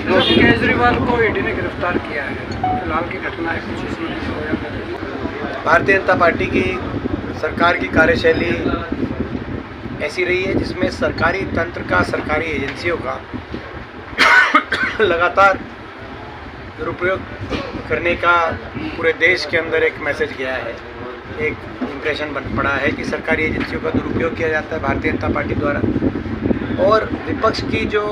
केजरीवाल को ईडी ने गिरफ्तार किया है, फिलहाल की घटना है, कुछ इसमें भारतीय जनता पार्टी की सरकार की कार्यशैली ऐसी रही है जिसमें सरकारी तंत्र का, सरकारी एजेंसियों का लगातार दुरुपयोग करने का पूरे देश के अंदर एक मैसेज गया है, एक इम्प्रेशन बन पड़ा है कि सरकारी एजेंसियों का दुरुपयोग किया जाता है भारतीय जनता पार्टी द्वारा। और विपक्ष की जो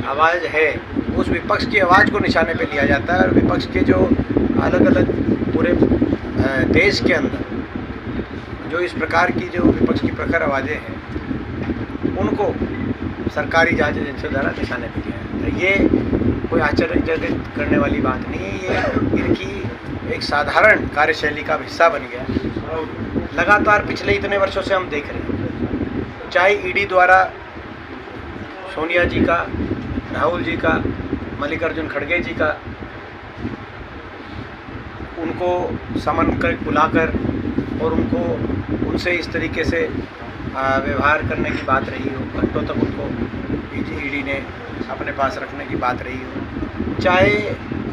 आवाज़ है, उस विपक्ष की आवाज़ को निशाने पे लिया जाता है और विपक्ष के जो अलग अलग पूरे देश के अंदर जो इस प्रकार की जो विपक्ष की प्रखर आवाज़ें हैं, उनको सरकारी जांच एजेंसियों द्वारा निशाने पे लिया जाता है। ये कोई आश्चर्यजनक करने वाली बात नहीं है, ये इनकी एक साधारण कार्यशैली का हिस्सा बन गया। लगातार पिछले इतने वर्षों से हम देख रहे हैं, चाहे ईडी द्वारा सोनिया जी का, राहुल जी का, मल्लिकार्जुन खड़गे जी का, उनको समन कर बुलाकर और उनसे इस तरीके से व्यवहार करने की बात रही हो, घंटों तक उनको ईडी ने अपने पास रखने की बात रही हो, चाहे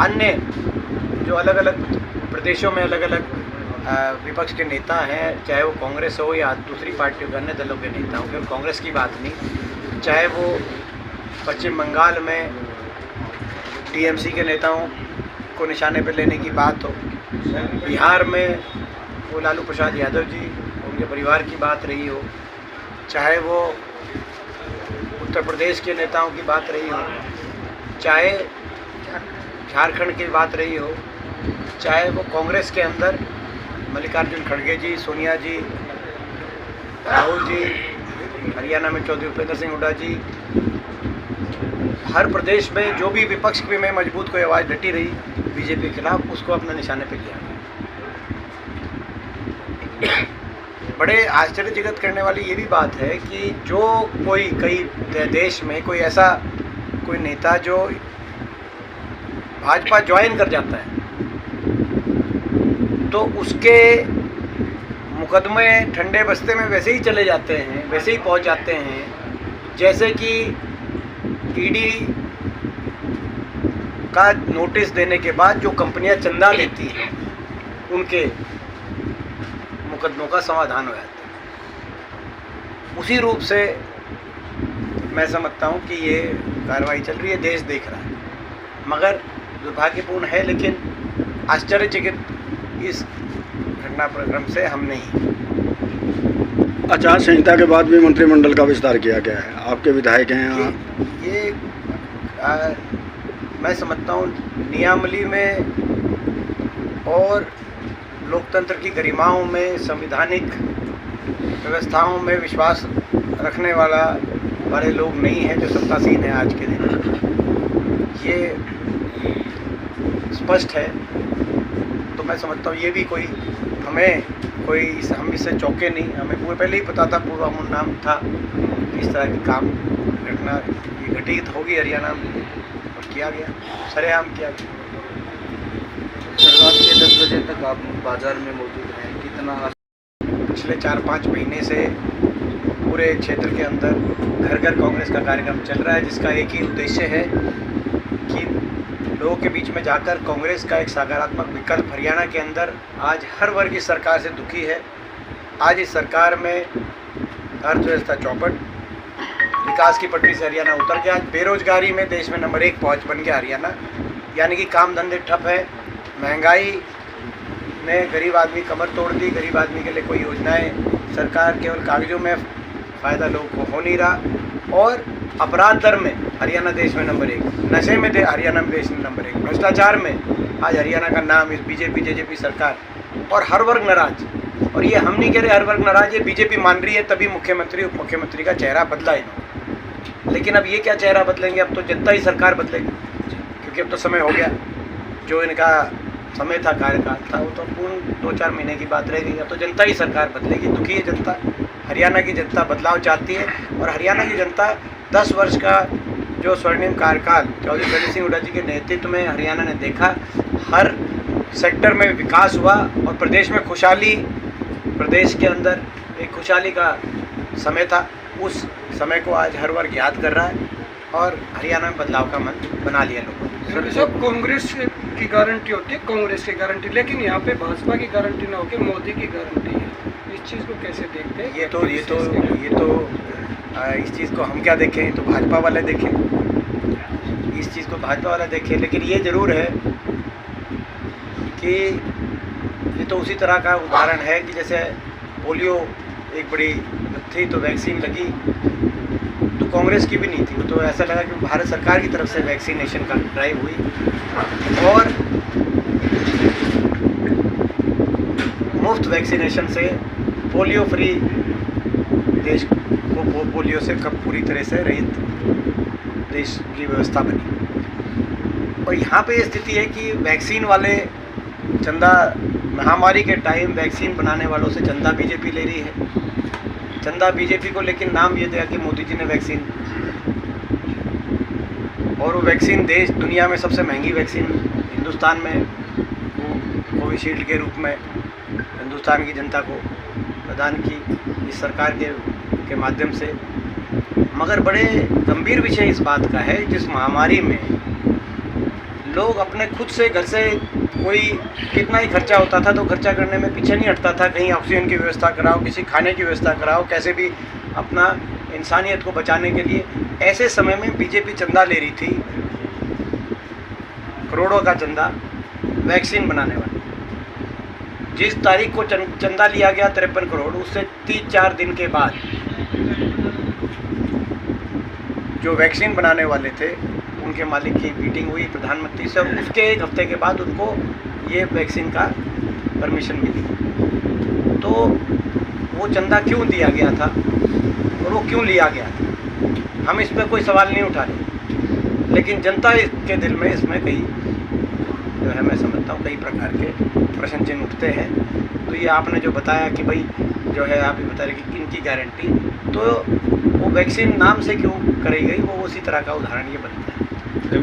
अन्य जो अलग अलग प्रदेशों में अलग अलग विपक्ष के नेता हैं, चाहे वो कांग्रेस हो या दूसरी पार्टियों के अन्य दलों के नेता हो, क्योंकि कांग्रेस की बात नहीं, चाहे वो पश्चिम बंगाल में टीएमसी के नेताओं को निशाने पर लेने की बात हो, बिहार में वो लालू प्रसाद यादव जी, उनके परिवार की बात रही हो, चाहे वो उत्तर प्रदेश के नेताओं की बात रही हो, चाहे झारखंड की बात रही हो, चाहे वो कांग्रेस के अंदर मल्लिकार्जुन खड़गे जी, सोनिया जी, राहुल जी, हरियाणा में चौधरी भूपेंद्र सिंह हुड्डा जी, हर प्रदेश में जो भी विपक्ष में मजबूत कोई आवाज़ डटी रही बीजेपी के खिलाफ, उसको अपने निशाने पे लिया। बड़े आश्चर्यजनक करने वाली ये भी बात है कि जो कई देश में कोई ऐसा कोई नेता जो भाजपा ज्वाइन कर जाता है, तो उसके मुकदमे ठंडे बस्ते में वैसे ही चले जाते हैं, वैसे ही पहुंच जाते हैं जैसे कि ईडी का नोटिस देने के बाद जो कंपनियां चंदा लेती हैं, उनके मुकदमों का समाधान हो जाता है। उसी रूप से मैं समझता हूँ कि ये कार्रवाई चल रही है, देश देख रहा है, मगर दुर्भाग्यपूर्ण है, लेकिन आश्चर्यचकित इस घटनाक्रम से हम नहीं। आचार संहिता के बाद भी मंत्रिमंडल का विस्तार किया गया है, आपके विधायक हैं ये मैं समझता हूँ नियमावली में और लोकतंत्र की गरिमाओं में, संवैधानिक व्यवस्थाओं में विश्वास रखने वाले लोग नहीं हैं जो सत्तासीन हैं आज के दिन, ये स्पष्ट है। तो मैं समझता हूँ ये भी हम इससे चौंके नहीं, हमें पहले ही पता था, पूर्वानुमान था कि इस तरह की घटना ये घटित होगी हरियाणा में, और किया गया, सरेआम किया गया। रात के 10 बजे तक आप बाजार में मौजूद हैं, कितना? पिछले 4-5 महीने से पूरे क्षेत्र के अंदर घर घर कांग्रेस का कार्यक्रम चल रहा है, जिसका एक ही उद्देश्य है कि लोगों के बीच में जाकर कांग्रेस का एक सकारात्मक विकल्प हरियाणा के अंदर आज हर वर्ग इस सरकार से दुखी है। आज इस सरकार में अर्थव्यवस्था चौपट, विकास की पटरी से हरियाणा उतर गया, बेरोजगारी में देश में नंबर 1 पहुंच बन गया हरियाणा, यानी कि काम धंधे ठप है, महंगाई ने गरीब आदमी कमर तोड़ दी, गरीब आदमी के लिए कोई योजनाएं सरकार केवल कागजों में फ़ायदा लोगों को हो नहीं रहा, और अपराध दर में हरियाणा देश में नंबर 1, नशे में हरियाणा में देश में नंबर 1, भ्रष्टाचार में आज हरियाणा का नाम इस बीजेपी जेजेपी सरकार, और हर वर्ग नाराज। और ये हम नहीं कह रहे हर वर्ग नाराज, ये बीजेपी मान रही है, तभी मुख्यमंत्री उप मुख्यमंत्री का चेहरा बदला इन्होंने। लेकिन अब ये क्या चेहरा बदलेंगे, अब तो जनता ही सरकार बदलेगी, क्योंकि अब तो समय हो गया, जो इनका समय था, कार्यकाल था, वो तो पूर्ण 2-4 महीने की बात रह गई। अब तो जनता ही सरकार बदलेगी, दुखी है जनता, हरियाणा की जनता बदलाव चाहती है। और हरियाणा की जनता 10 वर्ष का जो स्वर्णिम कार्यकाल चौधरी भूपेंद्र सिंह हुड्डा जी के नेतृत्व में हरियाणा ने देखा, हर सेक्टर में विकास हुआ और प्रदेश में खुशहाली, प्रदेश के अंदर एक खुशहाली का समय था, उस समय को आज हर वर्ग याद कर रहा है। और हरियाणा में बदलाव का मन बना लिया लोगों ने। क्योंकि सब कांग्रेस की गारंटी होती है, कांग्रेस की गारंटी, लेकिन यहाँ पे भाजपा की गारंटी ना होकर मोदी की गारंटी है। इस चीज़ को कैसे देखते हैं? इस चीज़ को हम क्या देखें, तो भाजपा वाले देखें, इस चीज़ को भाजपा वाले देखें। लेकिन ये ज़रूर है कि ये तो उसी तरह का उदाहरण है कि जैसे पोलियो एक बड़ी थी तो वैक्सीन लगी, तो कांग्रेस की भी नहीं थी, तो ऐसा लगा कि भारत सरकार की तरफ से वैक्सीनेशन का ड्राइव हुई और मुफ्त वैक्सीनेशन से पोलियो फ्री देश को पोलियो से कब पूरी तरह से रहित देश की व्यवस्था बनी। और यहाँ पे स्थिति है कि वैक्सीन वाले चंदा, महामारी के टाइम वैक्सीन बनाने वालों से चंदा बीजेपी ले रही है, चंदा बीजेपी को, लेकिन नाम ये दिया कि मोदी जी ने वैक्सीन, और वो वैक्सीन देश दुनिया में सबसे महंगी वैक्सीन हिंदुस्तान में कोविशील्ड के रूप में हिंदुस्तान की जनता को प्रदान की इस सरकार के माध्यम से। मगर बड़े गंभीर विषय इस बात का है, जिस महामारी में लोग अपने खुद से घर से कोई कितना ही खर्चा होता था तो खर्चा करने में पीछे नहीं हटता था, कहीं ऑक्सीजन की व्यवस्था कराओ, किसी खाने की व्यवस्था कराओ, कैसे भी अपना इंसानियत को बचाने के लिए। ऐसे समय में बीजेपी चंदा ले रही थी, करोड़ों का चंदा वैक्सीन बनाने वाली। जिस तारीख को चंदा लिया गया 53 करोड़, उससे 3-4 दिन के बाद जो वैक्सीन बनाने वाले थे उनके मालिक की मीटिंग हुई प्रधानमंत्री से, और उसके एक हफ्ते के बाद उनको ये वैक्सीन का परमिशन मिली। तो वो चंदा क्यों दिया गया था और वो क्यों लिया गया था, हम इस पर कोई सवाल नहीं उठा रहे, लेकिन जनता के दिल में इसमें कई जो है, मैं समझता हूँ कई प्रकार के प्रश्न चिन्ह उठते हैं। तो ये आपने जो बताया कि भाई जो है, आप ये बता रहे कि किन की गारंटी, तो वो वैक्सीन नाम से क्यों कराई गई, वो उसी तरह का उदाहरण ये बनता है।